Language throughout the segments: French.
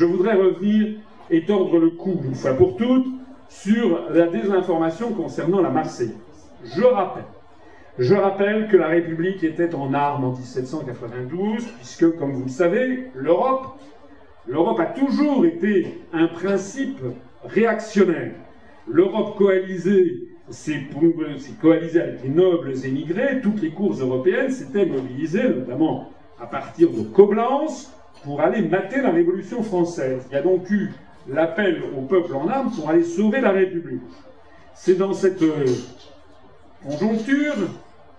je voudrais revenir et tordre le cou, une fois pour toutes, sur la désinformation concernant la Marseillaise. Je rappelle que la République était en armes en 1792, puisque, comme vous le savez, l'Europe a toujours été un principe réactionnaire. L'Europe coalisée s'est coalisée avec les nobles émigrés. Toutes les cours européennes s'étaient mobilisées, notamment à partir de Coblence, pour aller mater la Révolution française. Il y a donc eu l'appel au peuple en armes pour aller sauver la République. C'est dans cette conjoncture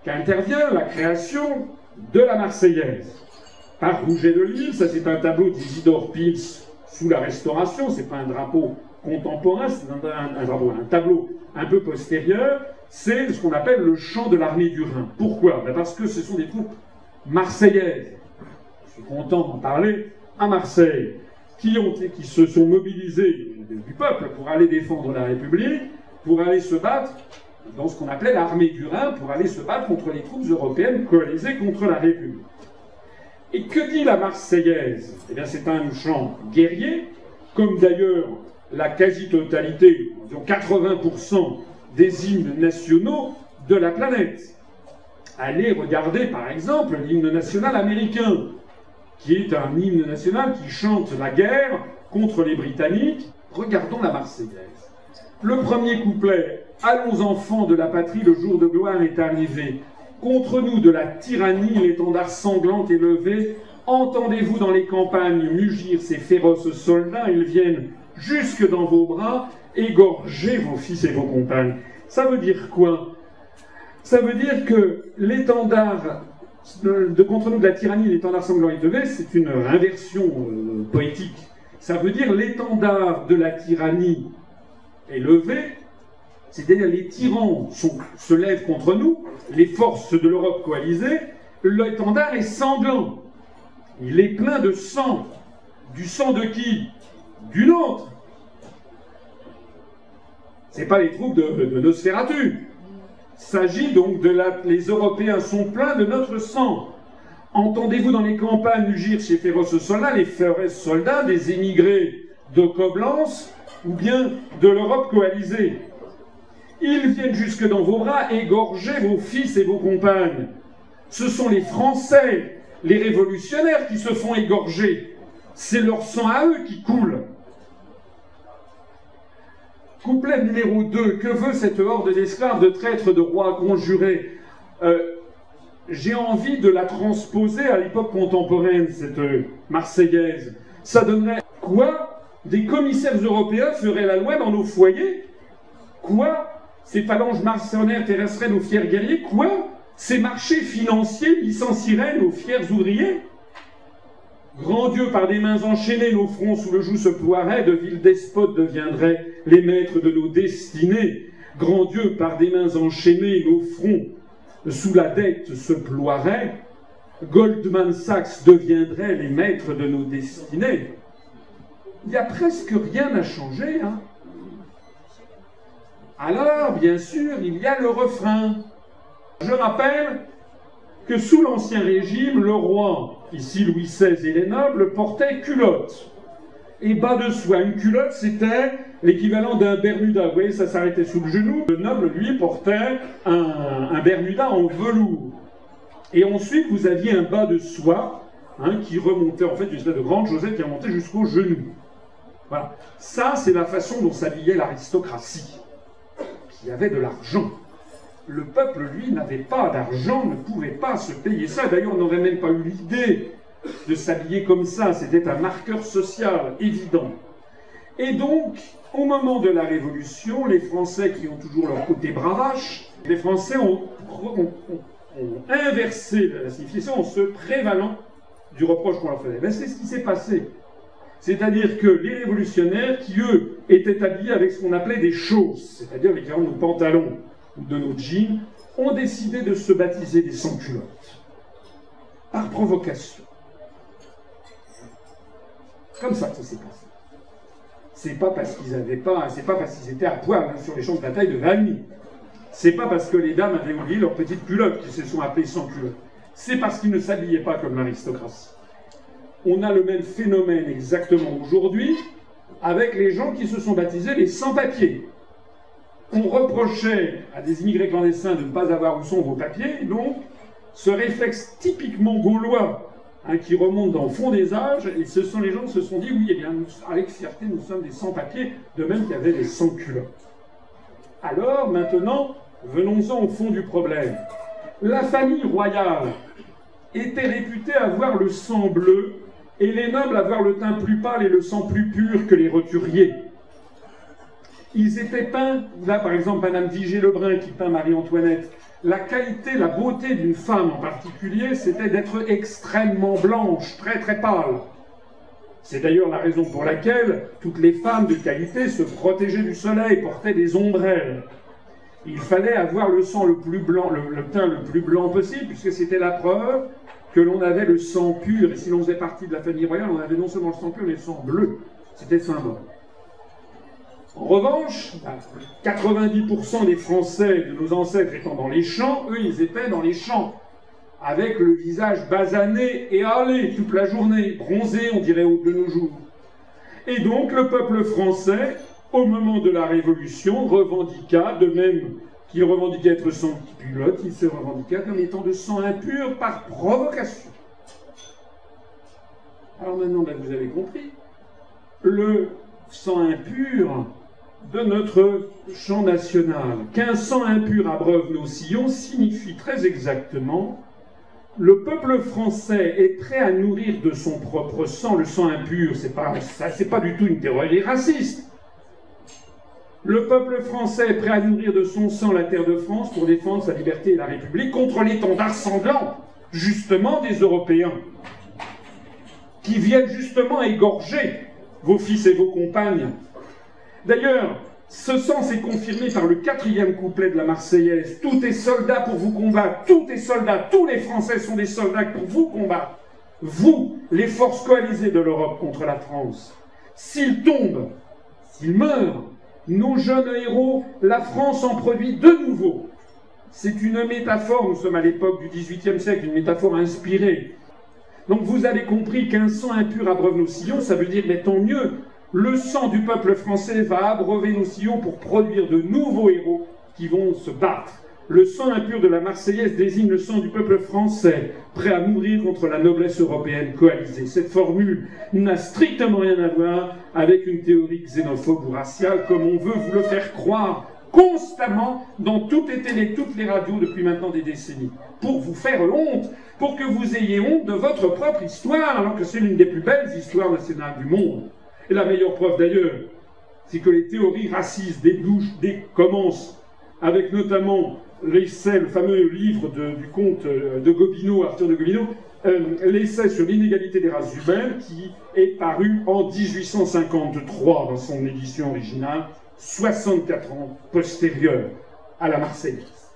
qu'intervient la création de la Marseillaise. Par Rouget de Lille, ça c'est un tableau d'Isidore Pils sous la Restauration, c'est pas un drapeau contemporain, c'est un tableau un peu postérieur, c'est ce qu'on appelle le chant de l'armée du Rhin. Pourquoi? Parce que ce sont des troupes marseillaises, je suis content d'en parler, à Marseille, qui se sont mobilisés du peuple pour aller défendre la République, pour aller se battre dans ce qu'on appelait l'armée du Rhin, pour aller se battre contre les troupes européennes coalisées contre la République. Et que dit la Marseillaise? Eh bien, c'est un chant guerrier, comme d'ailleurs la quasi-totalité, disons 80% des hymnes nationaux de la planète. Allez regarder, par exemple, l'hymne national américain, qui est un hymne national qui chante la guerre contre les Britanniques. Regardons la Marseillaise. Le premier couplet, « Allons enfants de la patrie, le jour de gloire est arrivé. Contre nous de la tyrannie, l'étendard sanglant est levé. Entendez-vous dans les campagnes mugir ces féroces soldats, ils viennent jusque dans vos bras, égorger vos fils et vos compagnes. » Ça veut dire quoi? Ça veut dire que l'étendard contre nous de la tyrannie, l'étendard sanglant est levé, c'est une inversion poétique. Ça veut dire l'étendard de la tyrannie est levé, c'est-à-dire les tyrans se lèvent contre nous, les forces de l'Europe coalisée, l'étendard est sanglant. Il est plein de sang. Du sang de qui? Du nôtre. C'est pas les troupes de Nosferatu. Il s'agit donc les Européens sont pleins de notre sang. Entendez-vous dans les campagnes mugir ces féroces soldats, les féroces soldats des émigrés de Coblence ou bien de l'Europe coalisée? Ils viennent jusque dans vos bras égorger vos fils et vos compagnes. Ce sont les Français, les révolutionnaires qui se font égorger. C'est leur sang à eux qui coule. Couplet numéro 2. Que veut cette horde d'esclaves, de traîtres, de rois conjurés? J'ai envie de la transposer à l'époque contemporaine, cette Marseillaise. Ça donnerait quoi? Des commissaires européens feraient la loi dans nos foyers? Quoi? Ces phalanges mercenaires terrasseraient nos fiers guerriers? Quoi? Ces marchés financiers licencieraient nos fiers ouvriers? Grand Dieu, par des mains enchaînées, nos fronts sous le joug se ploieraient, de vils despotes deviendraient les maîtres de nos destinées. Grand Dieu, par des mains enchaînées, nos fronts sous la dette se ploieraient. Goldman Sachs deviendrait les maîtres de nos destinées. Il n'y a presque rien à changer, hein. Alors, bien sûr, il y a le refrain. Je rappelle que sous l'Ancien Régime, le roi, ici Louis XVI et les nobles, portaient culottes et bas de soie. Une culotte, c'était l'équivalent d'un bermuda. Vous voyez, ça s'arrêtait sous le genou. Le noble, lui, portait un bermuda en velours. Et ensuite, vous aviez un bas de soie qui remontait, en fait, une espèce de grande chaussette qui remontait jusqu'au genou. Voilà. Ça, c'est la façon dont s'habillait l'aristocratie, qui avait de l'argent. Le peuple, lui, n'avait pas d'argent, ne pouvait pas se payer ça. D'ailleurs, on n'aurait même pas eu l'idée de s'habiller comme ça. C'était un marqueur social évident. Et donc, au moment de la Révolution, les Français qui ont toujours leur côté bravache, les Français ont inversé la signification en se prévalant du reproche qu'on leur faisait. Ben, c'est ce qui s'est passé. C'est-à-dire que les révolutionnaires, qui eux étaient habillés avec ce qu'on appelait des chausses, c'est-à-dire l'équivalent de nos pantalons ou de nos jeans, ont décidé de se baptiser des sans-culottes. Par provocation. Comme ça que ça s'est passé. C'est pas parce qu'ils avaient pas, c'est pas parce qu'ils étaient à poil sur les champs de bataille de Valmy. C'est pas parce que les dames avaient oublié leurs petites culottes qu'ils se sont appelés sans-culottes. C'est parce qu'ils ne s'habillaient pas comme l'aristocratie. On a le même phénomène exactement aujourd'hui avec les gens qui se sont baptisés les sans-papiers. On reprochait à des immigrés clandestins de ne pas avoir où sont vos papiers, et donc ce réflexe typiquement gaulois, qui remonte dans le fond des âges, et les gens se sont dit, oui, eh bien, avec fierté, nous sommes des sans-papiers, de même qu'il y avait des sans-culottes. Alors, maintenant, venons-en au fond du problème. La famille royale était réputée avoir le sang bleu, et les nobles avoir le teint plus pâle et le sang plus pur que les roturiers. Ils étaient peints, là par exemple Madame Vigée-Lebrun qui peint Marie-Antoinette, la qualité, la beauté d'une femme en particulier, c'était d'être extrêmement blanche, très très pâle. C'est d'ailleurs la raison pour laquelle toutes les femmes de qualité se protégeaient du soleil, portaient des ombrelles. Il fallait avoir le sang le plus blanc, le teint le plus blanc possible, puisque c'était la preuve que l'on avait le sang pur. Et si l'on faisait partie de la famille royale, on avait non seulement le sang pur, mais le sang bleu. C'était symbole. En revanche, 90% des Français de nos ancêtres étant dans les champs, eux, ils étaient dans les champs, avec le visage basané et hâlé toute la journée, bronzé, on dirait, de nos jours. Et donc, le peuple français, au moment de la Révolution, revendiqua, de même qu'il revendiquait être sans culotte, il se revendiqua comme étant de sang impur par provocation. Alors maintenant, ben, vous avez compris, le sang impur de notre chant national. Qu'un sang impur abreuve nos sillons signifie très exactement le peuple français est prêt à nourrir de son propre sang le sang impur. C'est pas du tout une théorie raciste. Le peuple français est prêt à nourrir de son sang la terre de France pour défendre sa liberté et la République contre l'étendard sanglant, justement, des Européens, qui viennent justement égorger vos fils et vos compagnes. D'ailleurs, ce sens est confirmé par le 4e couplet de la Marseillaise. Tout est soldat pour vous combattre, tout est soldat, tous les Français sont des soldats pour vous combattre. Vous, les forces coalisées de l'Europe contre la France. S'ils tombent, s'ils meurent, nos jeunes héros, la France en produit de nouveau. C'est une métaphore, nous sommes à l'époque du XVIIIe siècle, une métaphore inspirée. Donc vous avez compris qu'un sang impur abreuve nos sillons, ça veut dire, mais tant mieux, le sang du peuple français va abreuver nos sillons pour produire de nouveaux héros qui vont se battre. Le sang impur de la Marseillaise désigne le sang du peuple français, prêt à mourir contre la noblesse européenne coalisée. Cette formule n'a strictement rien à voir avec une théorie xénophobe ou raciale, comme on veut vous le faire croire constamment dans toutes les télés, toutes les radios depuis maintenant des décennies, pour vous faire honte, pour que vous ayez honte de votre propre histoire, alors que c'est l'une des plus belles histoires nationales du monde. Et la meilleure preuve d'ailleurs, c'est que les théories racistes commencent avec notamment l'essai, le fameux livre du comte de Gobineau, Arthur de Gobineau, l'essai sur l'inégalité des races humaines, qui est paru en 1853 dans son édition originale, 64 ans postérieure à la Marseillaise.